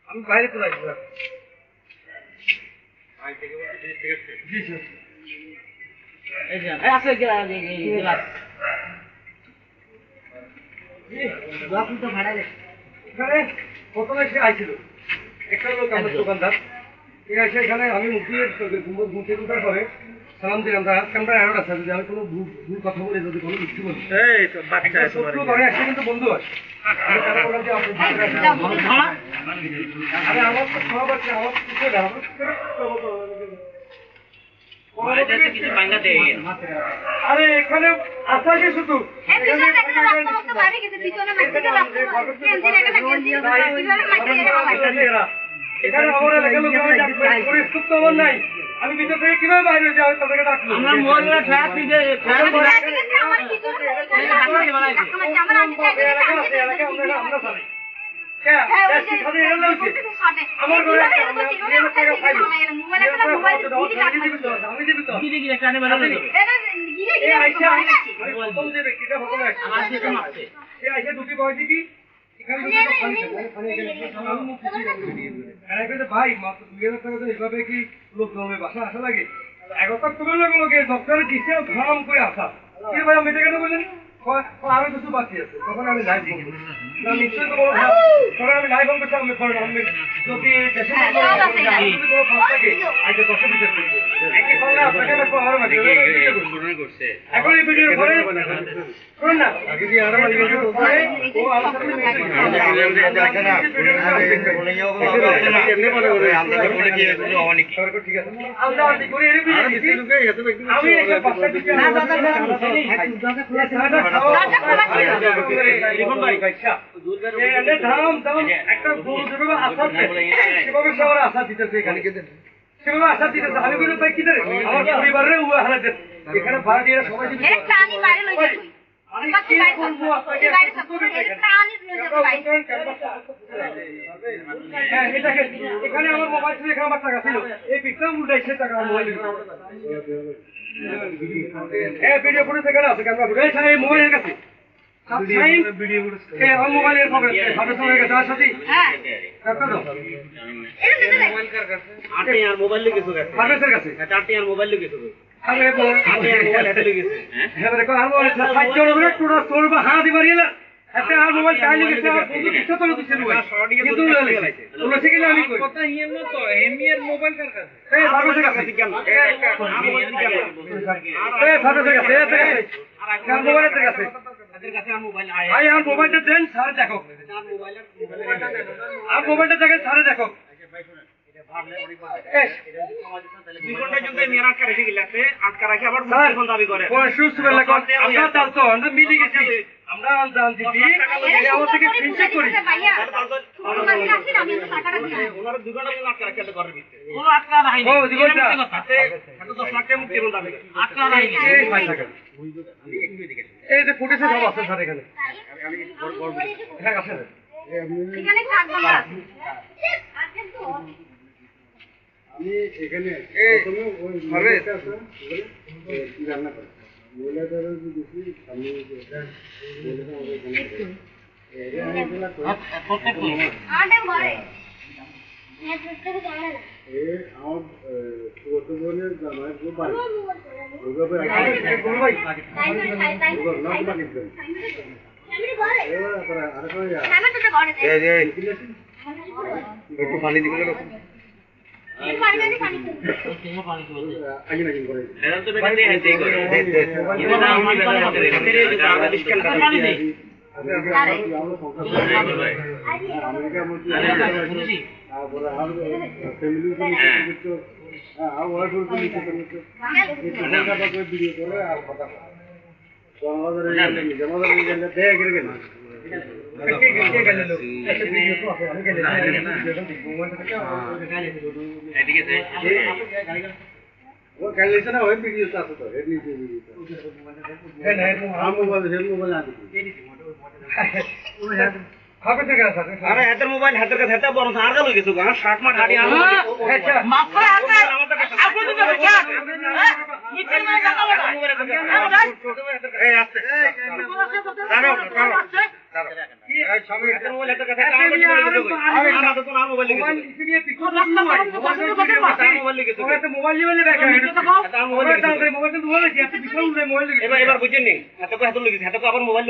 আমি বাইরে চলে আসবো। প্রথমে সে আইছিল একটা লোক আমার দোকানদার এখানে আমি মুখে উঠার পরে সালাম দিলাম ক্যামেরা অ্যারোড আছে যদি আমি কোনো ভুল কথা বলি যদি কোনো মিথ্যে বলি শত্রু ধরে আসছে কিন্তু বন্ধু আছে আরে আমার তো সব আছে আমার আরে এখানে আসা কি শুধু এখানে আমার এলাকার লোক পরিস্থিতি তো আমার নাই আমি ভিতর থেকে কিভাবে বাইরে যাই তাদেরকে ডাকবো ভাই মাত্র 2000 টাকা এভাবে কি লোক জমে বাসা আসা লাগে এগারোটা তোমার লোকে ডক্টরের দিচ্ছে ভাম করে আসা ভাই আমি এটা কেন বললেন আরো কিছু বাকি আছে তখন আমি লাইভ বলবো নিশ্চয়ই তো বড় আমি লাইভ বলবো আমি আমি যদি দেশে কোনো ভাব থাকে আজকে 10 বিচার করি আপনাকে এখন এই ভিডিওর পরে শুনুন না ও আমার সাথে সেভাবে আশা দিতেছে আমি কিন্তু ভাই কি জানি আমার পরিবারের এখানে ভাড়া দিয়ে সবাই এখানে আমার মোবাইল ছিল এখানে আমার টাকা ছিল এই পিকটা উল্টাইছে টাকা মোবাইল ভিডিও ফুটেজ এখানে আছে ক্যামেরা এই মোবাইলের কাছে আমার মোবাইলের খবর হয়ে গেছে আর সাথে মোবাইল লিখেছো মোবাইল লিখেছো হাঁ দিবার একটা আর মোবাইল চাইলে গেছে আমি কথা হিয়ার মতো এমিয়ার মোবাইল কার কাছে মোবাইলটা দেন সারে দেখো আর মোবাইলটা দেখেন সারে দেখো আমরা এই যে ফুটেছে সব আছে স্যার এখানে আমি এখানে রান্না করি মহিলাদের দেখি আমি একটু পানি দিকে अरे हाथर मोबाइल हाथर का हाथ बड़ आर गल गेছো গা শার্ট মাঠ হাড়ি আনো মাফা আছে আপনি তো দেখা মিছিল না জানা এই আছে দাঁড়াও কি এই স্বামী হাতের মোবাইল একটা কথা আমার মোবাইল লেগেছে কই আমার হাতে তো আমার মোবাইল মোবাইল লেগেছে নিয়ে পিকচার মোবাইল লেগেছে মোবাইল মোবাইল মোবাইল নিয়ে আমার মোবাইল লেগেছে মোবাইল তো মোবাইল লেগেছে এত পিকচার মোবাইল লেগেছে এবার বুঝছেন নি হাতে কো হাতে লেগেছে হাতে কো আবার মোবাইল